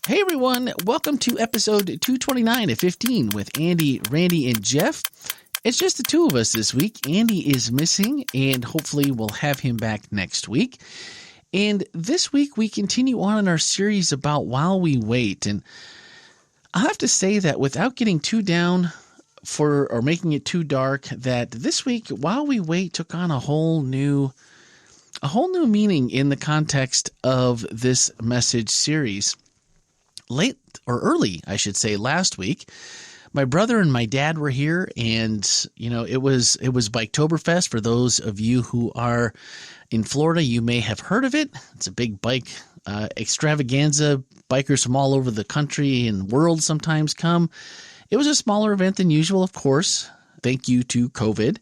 Hey everyone, welcome to episode 229 of 15 with Andy, Randy, and Jeff. It's just the two of us this week. Andy is missing, and hopefully we'll have him back next week. And this week we continue on in our series about While We Wait. And I have to say that without getting too down or making it too dark, that this week While We Wait took on a whole new meaning in the context of this message series. Early, I should say, last week, my brother and my dad were here, and it was Biketoberfest. For those of you who are in Florida, you may have heard of it. It's a big bike extravaganza. Bikers from all over the country and world sometimes come. It was a smaller event than usual, of course. Thank you to COVID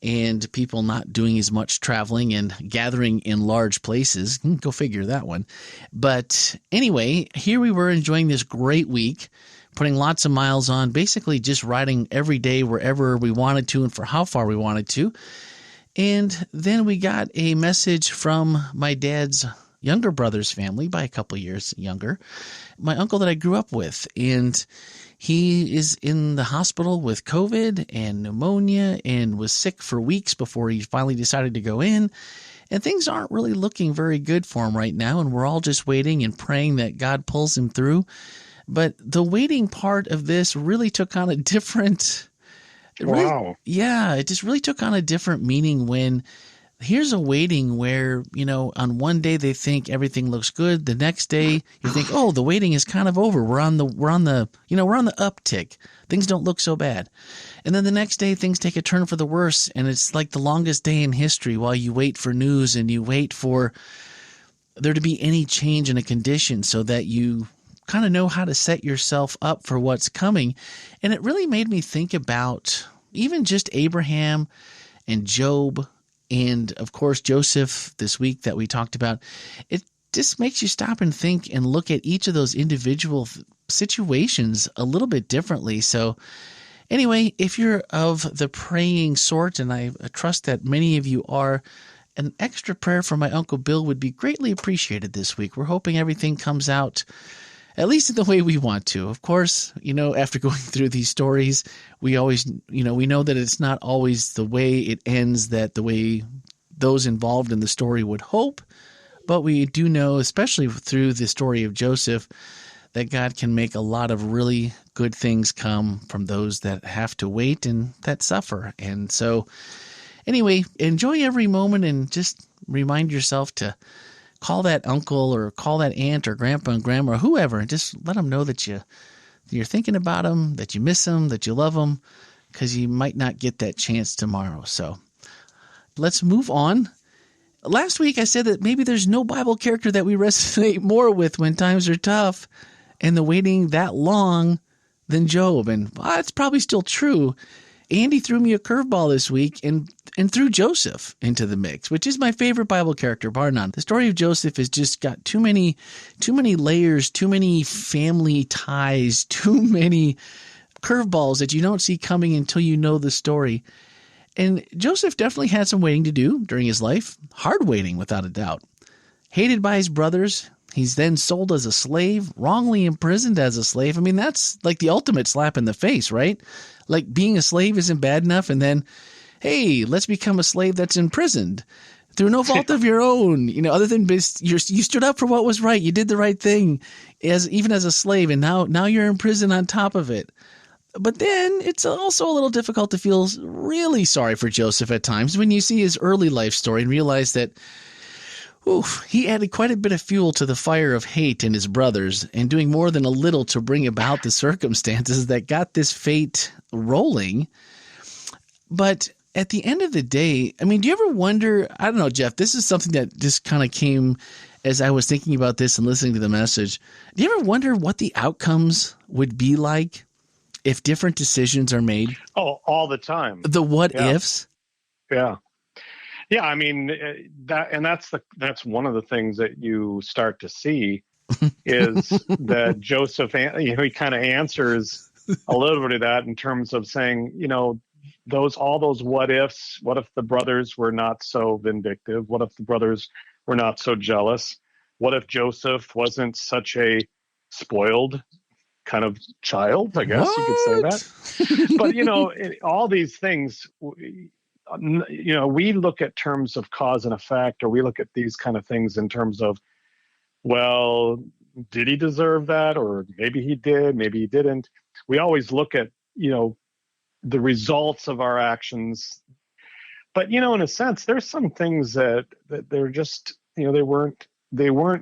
and people not doing as much traveling and gathering in large places. Go figure that one. But anyway, here we were enjoying this great week, putting lots of miles on, basically just riding every day wherever we wanted to and for how far we wanted to. And then we got a message from my dad's younger brother's family, by a couple years younger, my uncle that I grew up with. And he is in the hospital with COVID and pneumonia and was sick for weeks before he finally decided to go in. And things aren't really looking very good for him right now. And we're all just waiting and praying that God pulls him through. But the waiting part of this really took on a different it just really took on a different meaning when here's a waiting where, on one day they think everything looks good. The next day you think, oh, the waiting is kind of over. We're on the uptick. Things don't look so bad. And then the next day things take a turn for the worse. And it's like the longest day in history while you wait for news and you wait for there to be any change in a condition so that you kind of know how to set yourself up for what's coming. And it really made me think about even just Abraham and Job and, of course, Joseph this week that we talked about. It just makes you stop and think and look at each of those individual situations a little bit differently. So anyway, if you're of the praying sort, and I trust that many of you are, an extra prayer for my Uncle Bill would be greatly appreciated this week. We're hoping everything comes out at least in the way we want to. Of course, after going through these stories, we always, we know that it's not always the way it ends that the way those involved in the story would hope. But we do know, especially through the story of Joseph, that God can make a lot of really good things come from those that have to wait and that suffer. And so anyway, enjoy every moment and just remind yourself to call that uncle or call that aunt or grandpa and grandma or whoever, and just let them know that you're thinking about them, that you miss them, that you love them, because you might not get that chance tomorrow. So let's move on. Last week I said that maybe there's no Bible character that we resonate more with when times are tough and the waiting that long than Job. And it's probably still true. Andy threw me a curveball this week and threw Joseph into the mix, which is my favorite Bible character, bar none. The story of Joseph has just got too many layers, too many family ties, too many curveballs that you don't see coming until you know the story. And Joseph definitely had some waiting to do during his life, hard waiting without a doubt. Hated by his brothers, he's then sold as a slave, wrongly imprisoned as a slave. I mean, that's like the ultimate slap in the face, right? Like being a slave isn't bad enough, and then, hey, let's become a slave that's imprisoned through no fault of your own. Other than you stood up for what was right, you did the right thing, even as a slave, and now you're in prison on top of it. But then it's also a little difficult to feel really sorry for Joseph at times when you see his early life story and realize that he added quite a bit of fuel to the fire of hate in his brothers and doing more than a little to bring about the circumstances that got this fate rolling. But at the end of the day, I mean, do you ever wonder, I don't know, Jeff, this is something that just kind of came as I was thinking about this and listening to the message. Do you ever wonder what the outcomes would be like if different decisions are made? Oh, all the time. The what ifs? Yeah. Yeah, I mean that's one of the things that you start to see is that Joseph, he kind of answers a little bit of that in terms of saying, all those what ifs. What if the brothers were not so vindictive? What if the brothers were not so jealous? What if Joseph wasn't such a spoiled kind of child, I guess you could say that. What? But, all these things, we look at terms of cause and effect, or we look at these kind of things in terms of, well, did he deserve that? Or maybe he did, maybe he didn't. We always look at, the results of our actions. But, in a sense, there's some things that they're just, they weren't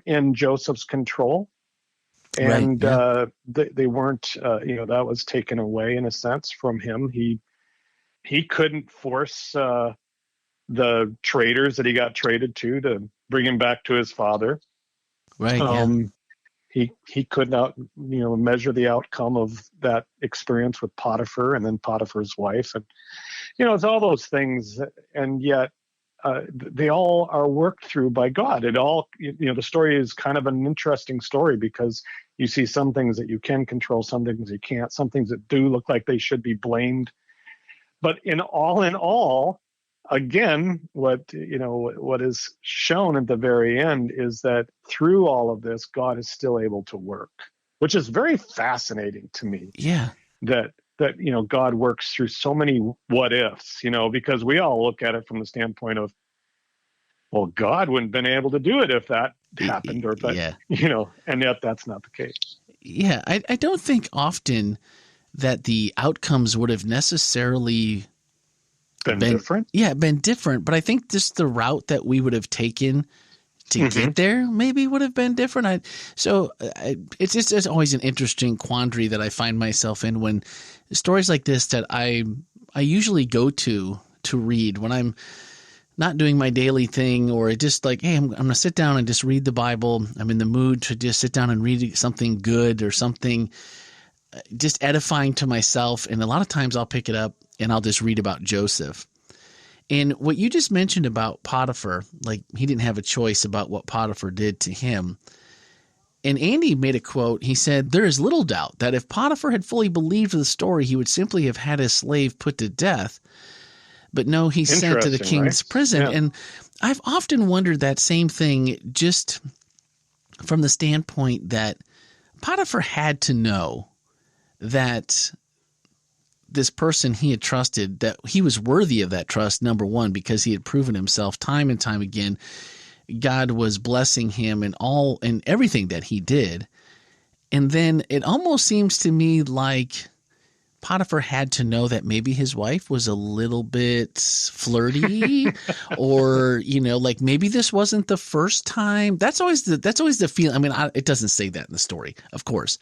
in Joseph's control. And Right, yeah. they weren't, that was taken away in a sense from him. He couldn't force the traders that he got traded to bring him back to his father. Right, yeah. He could not, measure the outcome of that experience with Potiphar and then Potiphar's wife. And, it's all those things. And yet they all are worked through by God. It all, the story is kind of an interesting story because you see some things that you can control, some things you can't, some things that do look like they should be blamed. But in all, again, what is shown at the very end is that through all of this, God is still able to work, which is very fascinating to me. Yeah. That God works through so many what ifs, because we all look at it from the standpoint of, well, God wouldn't have been able to do it if that happened, or if that, Yeah. And yet that's not the case. Yeah. I don't think often that the outcomes would have necessarily Been different. Yeah, been different. But I think just the route that we would have taken to get there maybe would have been different. It's always an interesting quandary that I find myself in when stories like this that I usually go to read when I'm not doing my daily thing, or just like, hey, I'm going to sit down and just read the Bible. I'm in the mood to just sit down and read something good or something just edifying to myself. And a lot of times I'll pick it up and I'll just read about Joseph. And what you just mentioned about Potiphar, like he didn't have a choice about what Potiphar did to him. And Andy made a quote. He said, there is little doubt that if Potiphar had fully believed the story, he would simply have had his slave put to death. But no, he's sent to the king's prison. Yeah. And I've often wondered that same thing, just from the standpoint that Potiphar had to know that this person he had trusted, that he was worthy of that trust, number one, because he had proven himself time and time again. God was blessing him in everything that he did. And then it almost seems to me like Potiphar had to know that maybe his wife was a little bit flirty or, like maybe this wasn't the first time. That's always the feeling. I mean, it doesn't say that in the story, of course,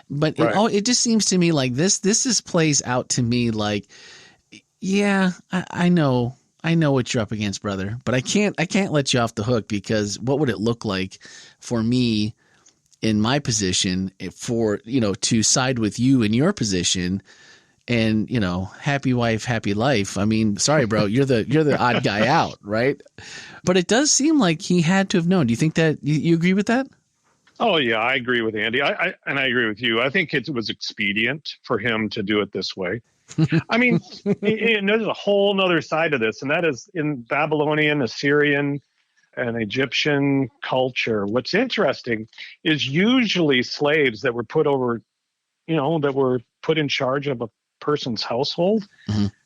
but right. It just seems to me like this plays out to me like, yeah, I know what you're up against, brother, but I can't let you off the hook, because what would it look like for me in my position for, to side with you in your position? And, happy wife, happy life. I mean, sorry, bro, you're the odd guy out, right? But it does seem like he had to have known. Do you think that you agree with that? Oh, yeah, I agree with Andy. I agree with you. I think it was expedient for him to do it this way. I mean, and there's a whole nother side of this, and that is in Babylonian, Assyrian, and Egyptian culture. What's interesting is usually slaves that were put over, that were put in charge of a person's household,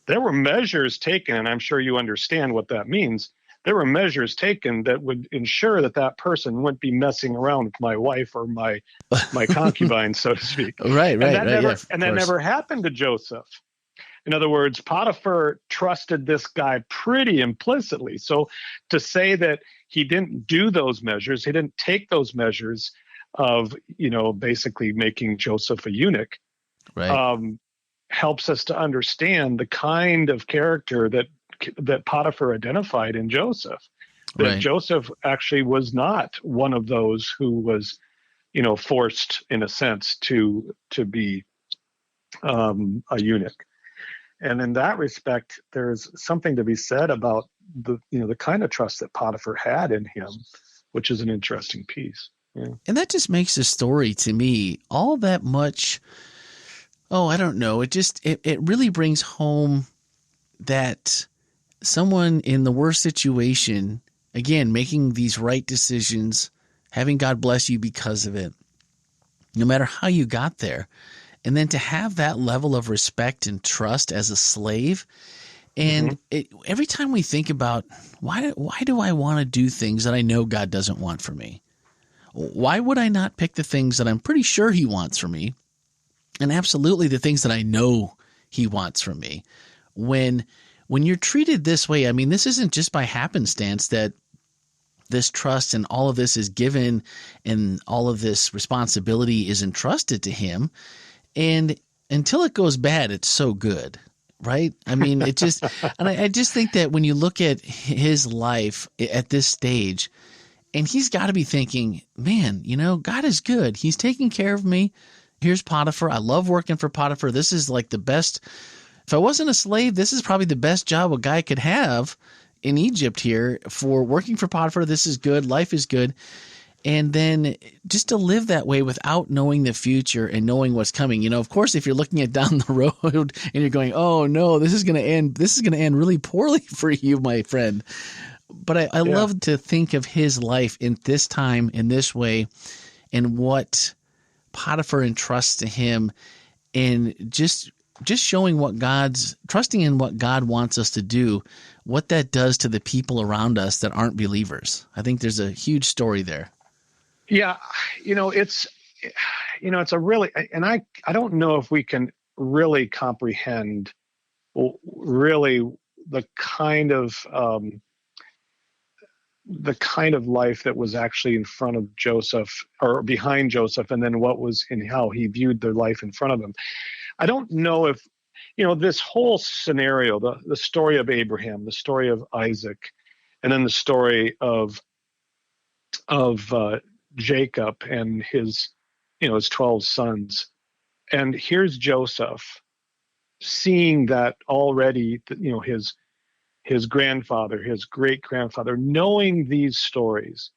there were measures taken, and I'm sure you understand what that means. There were measures taken that would ensure that person wouldn't be messing around with my wife or my concubine, so to speak. Right. That never happened to Joseph. In other words, Potiphar trusted this guy pretty implicitly. So to say that he didn't do those measures, he didn't take those measures of, basically making Joseph a eunuch, right. Helps us to understand the kind of character that Potiphar identified in Joseph. That right. Joseph actually was not one of those who was, forced in a sense to be a eunuch. And in that respect, there's something to be said about the kind of trust that Potiphar had in him, which is an interesting piece. Yeah. And that just makes the story to me all that much. Oh, I don't know. It really brings home that someone in the worst situation, again, making these right decisions, having God bless you because of it, no matter how you got there. And then to have that level of respect and trust as a slave. And every time we think about why do I want to do things that I know God doesn't want for me? Why would I not pick the things that I'm pretty sure he wants for me? And absolutely the things that I know he wants from me. When you're treated this way, I mean, this isn't just by happenstance that this trust and all of this is given and all of this responsibility is entrusted to him. And until it goes bad, it's so good, right? I mean, it just, and I just think that when you look at his life at this stage, and he's got to be thinking, man, God is good. He's taking care of me. Here's Potiphar. I love working for Potiphar. This is like the best. If I wasn't a slave, this is probably the best job a guy could have in Egypt here for working for Potiphar. This is good. Life is good. And then just to live that way without knowing the future and knowing what's coming. Of course, if you're looking at down the road and you're going, oh no, this is going to end really poorly for you, my friend. But I love to think of his life in this time, in this way, and what Potiphar entrusts to him, and just showing trusting in what God wants us to do, what that does to the people around us that aren't believers. I think there's a huge story there. Yeah, it's a really, and I don't know if we can really comprehend really the kind of life that was actually in front of Joseph or behind Joseph, and then what was in how he viewed the life in front of him. I don't know if, this whole scenario, the story of Abraham, the story of Isaac, and then the story of Jacob and his 12 sons. And here's Joseph seeing that already, his grandfather, his great grandfather, knowing these stories.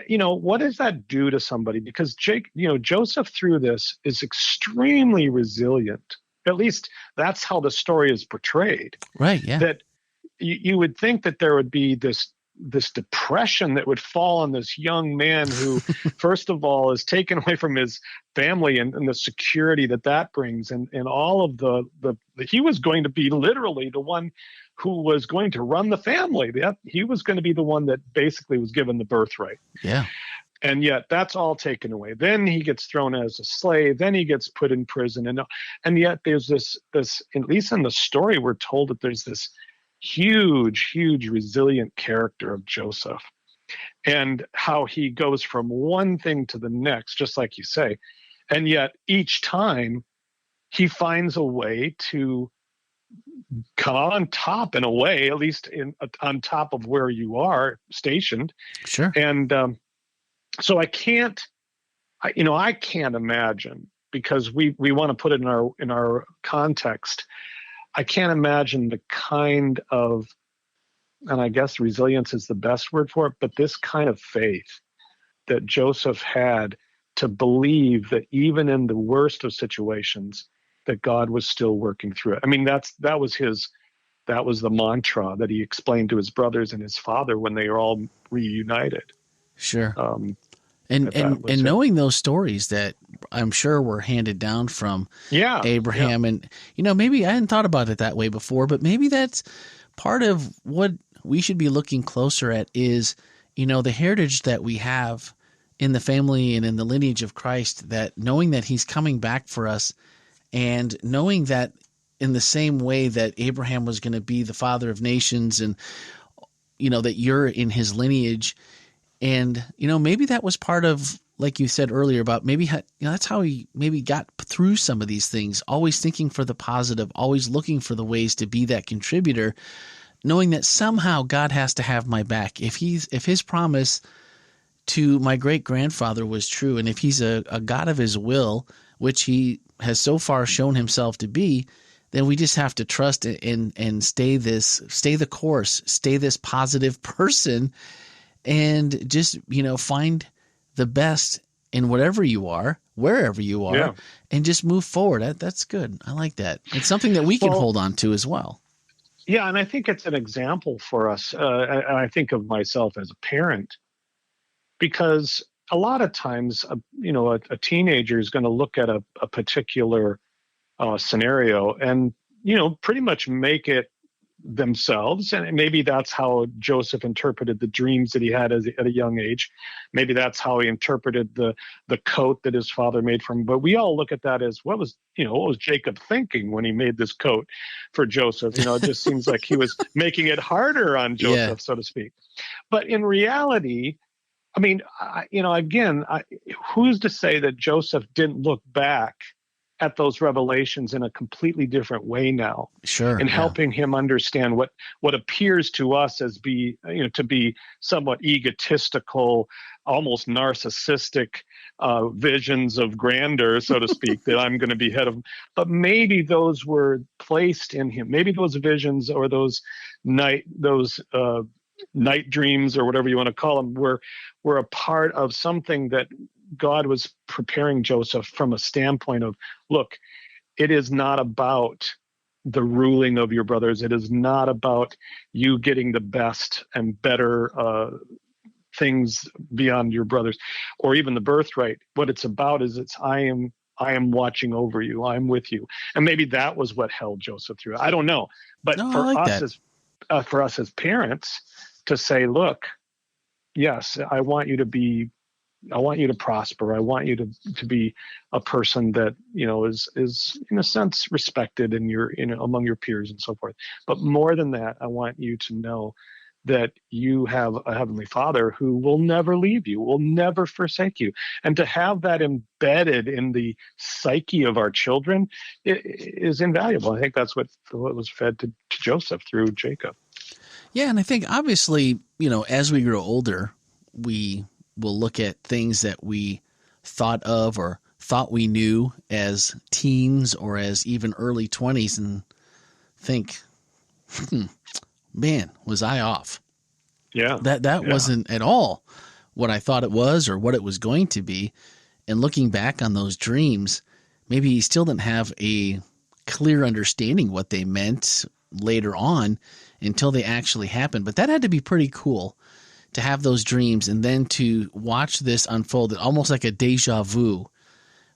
What does that do to somebody? Because Joseph through this is extremely resilient. At least that's how the story is portrayed. Right. Yeah. That you would think that there would be this depression that would fall on this young man who, first of all, is taken away from his family and the security that brings, and all of the he was going to be literally the one who was going to run the family. He was going to be the one that basically was given the birthright. Yeah. And yet that's all taken away. Then he gets thrown as a slave. Then he gets put in prison. And yet there's this, at least in the story, we're told that there's this huge resilient character of Joseph, and how he goes from one thing to the next, just like you say. And yet each time he finds a way to come on top, in a way, at least on top of where you are stationed. Sure. And so I can't imagine, because we want to put it in our context. I can't imagine the kind of, and I guess resilience is the best word for it, but this kind of faith that Joseph had to believe that even in the worst of situations, that God was still working through it. I mean, that was the mantra that he explained to his brothers and his father when they were all reunited. Sure. And knowing those stories that I'm sure were handed down from Abraham. Yeah. And, maybe I hadn't thought about it that way before, but maybe that's part of what we should be looking closer at is, the heritage that we have in the family and in the lineage of Christ, that knowing that he's coming back for us, and knowing that in the same way that Abraham was going to be the father of nations, and, that you're in his lineage. And, maybe that was part of, like you said earlier, about maybe, that's how he maybe got through some of these things, always thinking for the positive, always looking for the ways to be that contributor, knowing that somehow God has to have my back. If his promise to my great grandfather was true, and if he's a God of his will, which he has so far shown himself to be, then we just have to trust and stay the course, stay this positive person, and just, find the best in whatever you are, wherever you are, and just move forward. That's good. I like that. It's something that we can hold on to as well. Yeah, and I think it's an example for us. I think of myself as a parent, because a lot of times, a teenager is going to look at a particular scenario and, pretty much make it themselves. And maybe that's how Joseph interpreted the dreams that he had at a young age. Maybe that's how he interpreted the coat that his father made for him. But we all look at that as what was Jacob thinking when he made this coat for Joseph? It just seems like he was making it harder on Joseph, so to speak. But in reality, I mean, who's to say that Joseph didn't look back at those revelations in a completely different way now? Sure. And helping him understand what appears to us as to be somewhat egotistical, almost narcissistic visions of grandeur, so to speak, that I'm going to be head of. But maybe those were placed in him. Maybe those visions or those night dreams or whatever you want to call them were a part of something that God was preparing Joseph from a standpoint of, look, it is not about the ruling of your brothers. It is not about you getting the best and better things beyond your brothers or even the birthright. What it's about is I am watching over you. I'm with you. And maybe that was what held Joseph through. I don't know. But for us as parents to say, look, yes, I want you to prosper. I want you to be a person that, is in a sense respected among your peers and so forth. But more than that, I want you to know that you have a Heavenly Father who will never leave you, will never forsake you. And to have that embedded in the psyche of our children is invaluable. I think that's what was fed to Joseph through Jacob. Yeah, and I think obviously, as we grow older, we will look at things that we thought of or thought we knew as teens or as even early 20s and think, man, was I off? Yeah. That wasn't at all what I thought it was or what it was going to be. And looking back on those dreams, maybe he still didn't have a clear understanding what they meant later on until they actually happened. But that had to be pretty cool to have those dreams and then to watch this unfold, almost like a deja vu.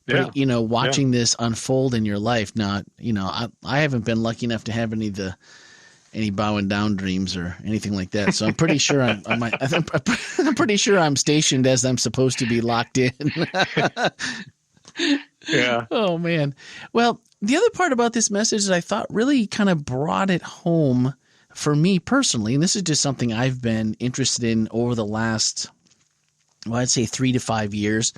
But, watching this unfold in your life. Now, I haven't been lucky enough to have any bowing down dreams or anything like that. So I'm pretty sure I'm pretty sure I'm stationed as I'm supposed to be locked in. Yeah. Oh man. Well, the other part about this message that I thought really kind of brought it home for me personally, and this is just something I've been interested in over the last, I'd say 3 to 5 years.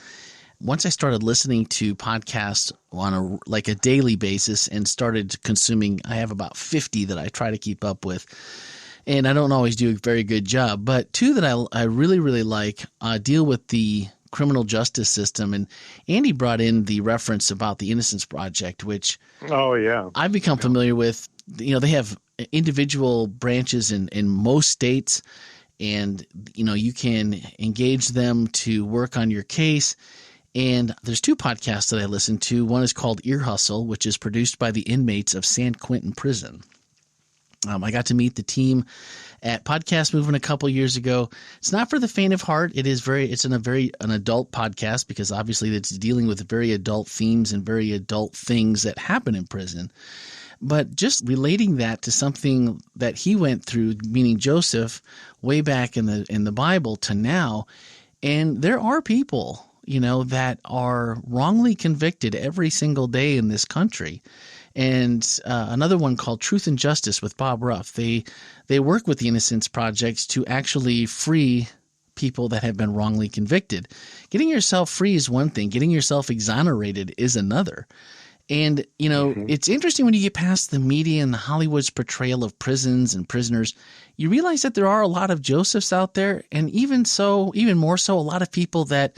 Once I started listening to podcasts on a daily basis and started consuming, I have about 50 that I try to keep up with. And I don't always do a very good job, but 2 that I really, really like deal with the criminal justice system. And Andy brought in the reference about the Innocence Project, which I've become familiar with. They have individual branches in most states, and you can engage them to work on your case. And there's 2 podcasts that I listen to. One is called Ear Hustle, which is produced by the inmates of San Quentin Prison. I got to meet the team at Podcast Movement a couple years ago. It's not for the faint of heart. It's an adult podcast because obviously it's dealing with very adult themes and very adult things that happen in prison. But just relating that to something that he went through, meaning Joseph, way back in the Bible to now, and there are people, that are wrongly convicted every single day in this country. And another one called Truth and Justice with Bob Ruff. They work with the Innocence Projects to actually free people that have been wrongly convicted. Getting yourself free is one thing. Getting yourself exonerated is another. And, it's interesting when you get past the media and the Hollywood's portrayal of prisons and prisoners, you realize that there are a lot of Josephs out there. And even more so, a lot of people that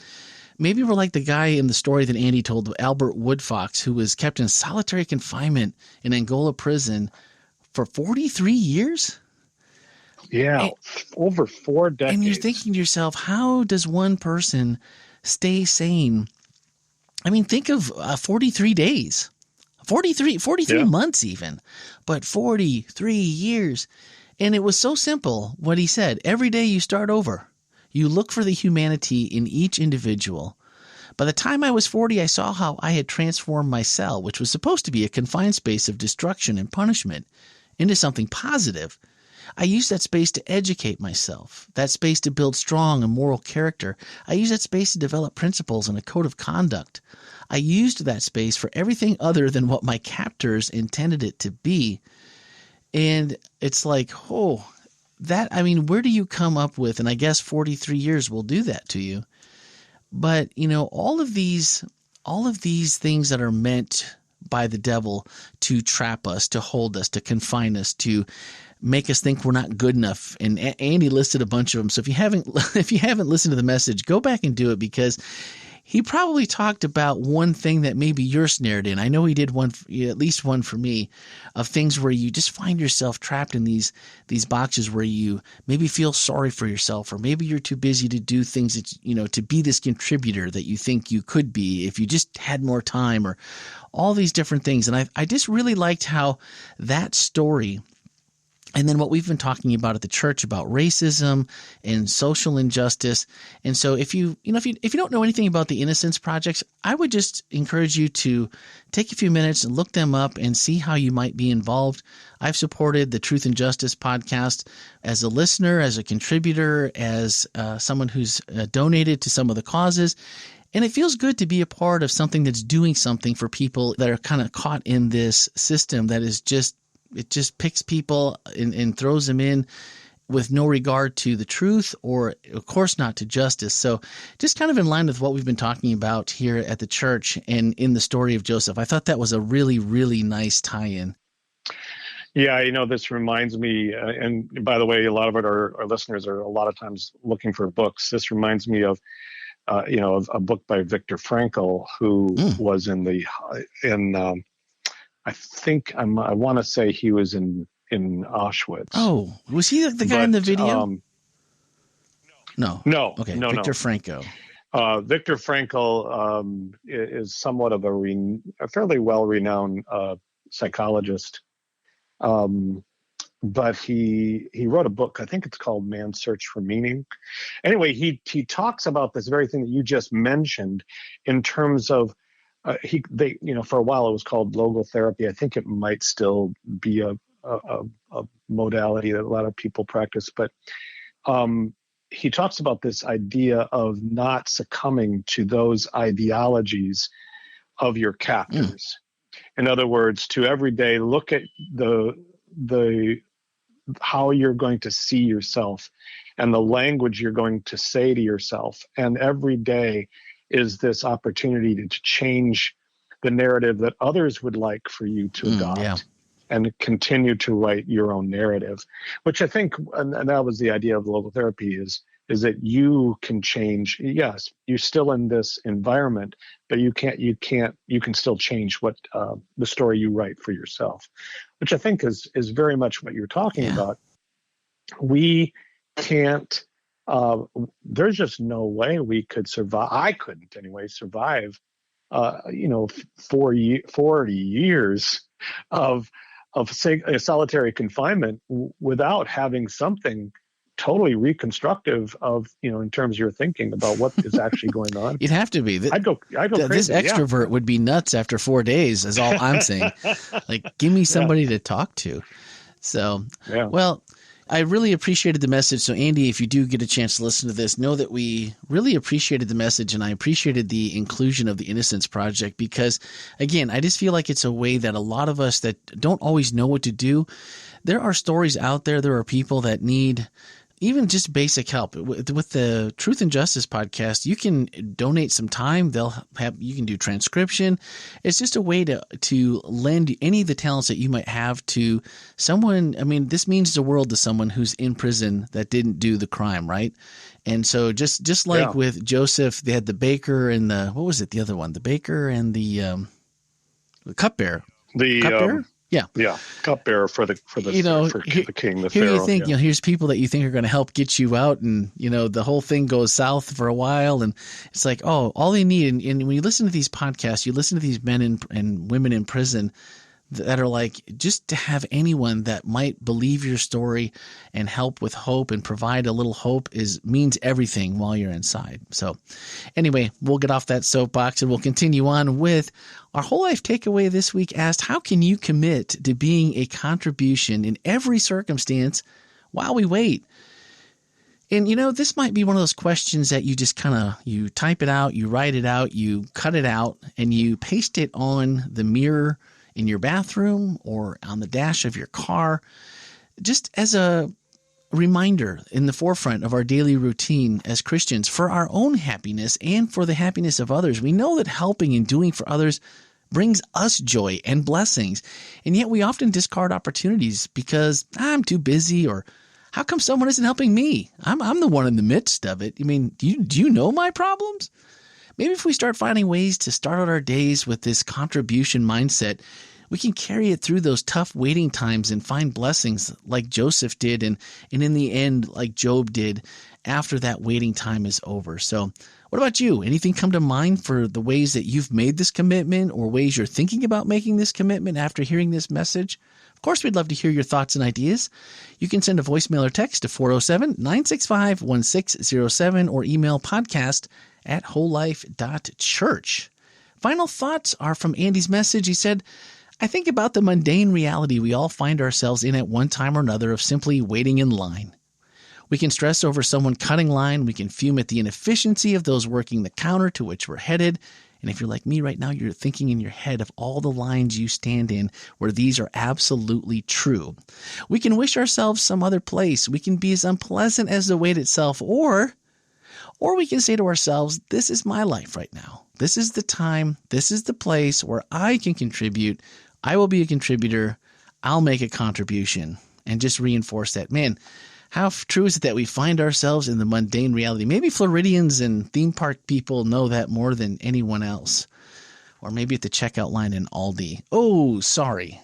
maybe were like the guy in the story that Andy told, Albert Woodfox, who was kept in solitary confinement in Angola prison for 43 years. Yeah, over 4 decades. And you're thinking to yourself, how does one person stay sane? I mean, think of 43 days, 43 months even, but 43 years. And it was so simple what he said. Every day you start over. You look for the humanity in each individual. By the time I was 40, I saw how I had transformed my cell, which was supposed to be a confined space of destruction and punishment, into something positive. I used that space to educate myself, that space to build strong and moral character. I used that space to develop principles and a code of conduct. I used that space for everything other than what my captors intended it to be. And it's like, where do you come up with, and I guess 43 years will do that to you. But, all of these things that are meant by the devil to trap us, to hold us, to confine us, to make us think we're not good enough. And Andy listed a bunch of them. So if you haven't listened to the message, go back and do it, because he probably talked about one thing that maybe you're snared in. I know he did one, at least one for me, of things where you just find yourself trapped in these boxes where you maybe feel sorry for yourself, or maybe you're too busy to do things that, to be this contributor that you think you could be if you just had more time, or all these different things. And I just really liked how that story, and then what we've been talking about at the church about racism and social injustice. And so if you don't know anything about the Innocence Projects, I would just encourage you to take a few minutes and look them up and see how you might be involved. I've supported the Truth and Justice podcast as a listener, as a contributor, as someone who's donated to some of the causes. And it feels good to be a part of something that's doing something for people that are kind of caught in this system that is just picks people and throws them in with no regard to the truth, or of course not to justice. So just kind of in line with what we've been talking about here at the church and in the story of Joseph, I thought that was a really, really nice tie-in. Yeah, this reminds me, and by the way, a lot of our listeners are a lot of times looking for books. This reminds me of a book by Viktor Frankl, who was I want to say he was in Auschwitz. Oh, was he the guy in the video? No. Okay, no, Viktor Frankl. Viktor Frankl is somewhat of a fairly well-renowned psychologist, but he wrote a book. I think it's called Man's Search for Meaning. Anyway, he talks about this very thing that you just mentioned in terms of for a while it was called logotherapy. I think it might still be a modality that a lot of people practice, but he talks about this idea of not succumbing to those ideologies of your captors. In other words, to every day look at the how you're going to see yourself and the language you're going to say to yourself, and every day is this opportunity to change the narrative that others would like for you to adopt, and continue to write your own narrative, which I think, and that was the idea of logotherapy, is that you can change. Yes, you're still in this environment, but you can still change what the story you write for yourself, which I think is very much what you're talking about. We can't. There's just no way we could survive. I couldn't anyway survive, 40 years of solitary confinement without having something totally reconstructive of, in terms of your thinking about what is actually going on. You'd have to be. I'd go crazy. This extrovert would be nuts after 4 days, is all I'm saying. Like, give me somebody to talk to. So, well, I really appreciated the message. So, Andy, if you do get a chance to listen to this, know that we really appreciated the message, and I appreciated the inclusion of the Innocence Project because, again, I just feel like it's a way that a lot of us that don't always know what to do, there are stories out there. There are people that need even just basic help. With the Truth and Justice podcast, you can donate some time. You can do transcription. It's just a way to lend any of the talents that you might have to someone. I mean, this means the world to someone who's in prison that didn't do the crime, right? And so just like with Joseph, they had the baker and what was it? The other one, the baker and the cupbearer. Cupbearer? Yeah, cupbearer for the king, the here pharaoh. You think here's people that you think are going to help get you out, and the whole thing goes south for a while, and it's like, oh, all they need. And when you listen to these podcasts, you listen to these men and women in prison. that are like, just to have anyone that might believe your story and help with hope and provide a little hope means everything while you're inside. So anyway, we'll get off that soapbox and we'll continue on with our whole life takeaway this week. Asked, how can you commit to being a contribution in every circumstance while we wait? And, this might be one of those questions that you just you type it out, you write it out, you cut it out, and you paste it on the mirror in your bathroom or on the dash of your car, just as a reminder in the forefront of our daily routine as Christians for our own happiness and for the happiness of others. We know that helping and doing for others brings us joy and blessings, and yet we often discard opportunities because I'm too busy, or how come someone isn't helping me? I'm the one in the midst of it. I mean, do you know my problems? Maybe if we start finding ways to start out our days with this contribution mindset, we can carry it through those tough waiting times and find blessings like Joseph did, and in the end, like Job did after that waiting time is over. So what about you? Anything come to mind for the ways that you've made this commitment or ways you're thinking about making this commitment after hearing this message? Of course, we'd love to hear your thoughts and ideas. You can send a voicemail or text to 407-965-1607 or email podcast@wholelife.church. Final thoughts are from Andy's message. He said, I think about the mundane reality we all find ourselves in at one time or another of simply waiting in line. We can stress over someone cutting line. We can fume at the inefficiency of those working the counter to which we're headed. And if you're like me right now, you're thinking in your head of all the lines you stand in where these are absolutely true. We can wish ourselves some other place. We can be as unpleasant as the wait itself, or we can say to ourselves, this is my life right now. This is the time. This is the place where I can contribute. I will be a contributor. I'll make a contribution, and just reinforce that. Man, how true is it that we find ourselves in the mundane reality? Maybe Floridians and theme park people know that more than anyone else. Or maybe at the checkout line in Aldi. Oh, sorry.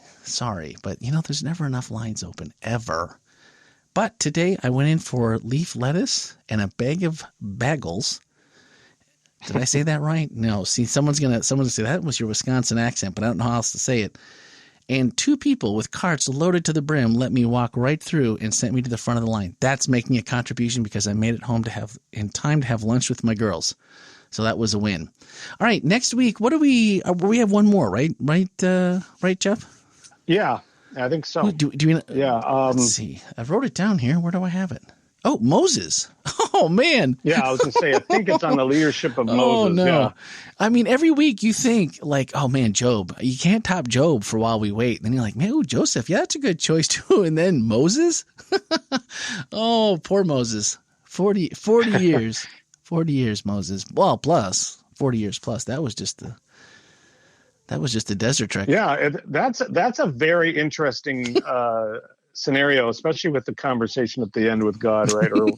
But, there's never enough lines open, ever. But today I went in for leaf lettuce and a bag of bagels. Did I say that right? No. See, someone's gonna say that was your Wisconsin accent, but I don't know how else to say it. And 2 people with carts loaded to the brim let me walk right through and sent me to the front of the line. That's making a contribution because I made it home in time to have lunch with my girls. So that was a win. All right, next week, what do we have one more, right? Right, Jeff? Yeah, I think so. Do you? Yeah. Let's see. I wrote it down here. Where do I have it? Oh, Moses. Oh, man. Yeah, I was going to say, I think it's on the leadership of Moses. Oh, no. Yeah. I mean, every week you think like, oh, man, Job. You can't top Job for while we wait. And then you're like, man, Joseph. Yeah, that's a good choice, too. And then Moses. Oh, poor Moses. 40 years. 40 years, Moses. Well, plus 40 years plus. That was just the desert trek. Yeah, that's a very interesting scenario, especially with the conversation at the end with God, right? Or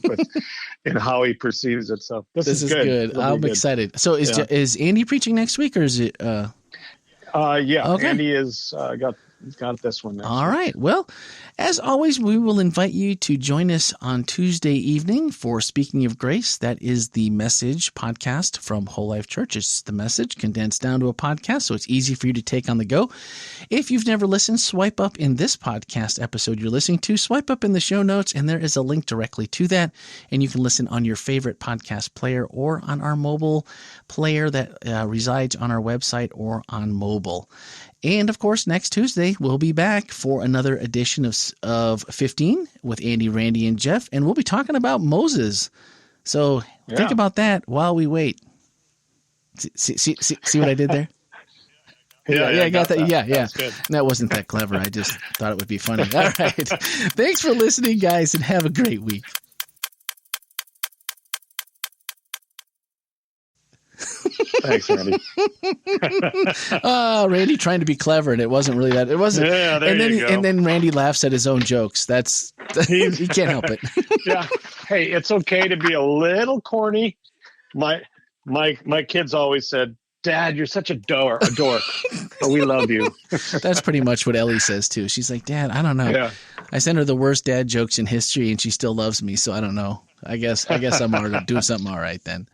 and how he perceives it. So this is good. I'm excited. So is Andy preaching next week, or is it? Yeah, okay. Andy is got this one. All right. Well, as always, we will invite you to join us on Tuesday evening for Speaking of Grace. That is the Message podcast from Whole Life Church. It's the Message condensed down to a podcast, so it's easy for you to take on the go. If you've never listened, swipe up in this podcast episode you're listening to, swipe up in the show notes, and there is a link directly to that, and you can listen on your favorite podcast player or on our mobile player that resides on our website or on mobile. And, of course, next Tuesday, we'll be back for another edition of 15 with Andy, Randy, and Jeff, and we'll be talking about Moses. So think about that while we wait. See what I did there? Yeah, I got that. Yeah. Good. That wasn't that clever. I just thought it would be funny. All right. Thanks for listening, guys, and have a great week. Thanks, Randy. Randy trying to be clever, and it wasn't really that. It wasn't. Yeah, there you go. And then Randy laughs at his own jokes. He can't help it. Yeah. Hey, it's okay to be a little corny. My kids always said, "Dad, you're such a dork, but we love you." That's pretty much what Ellie says too. She's like, "Dad, I don't know. Yeah. I sent her the worst dad jokes in history, and she still loves me. So I don't know. I guess I'm doing something all right then."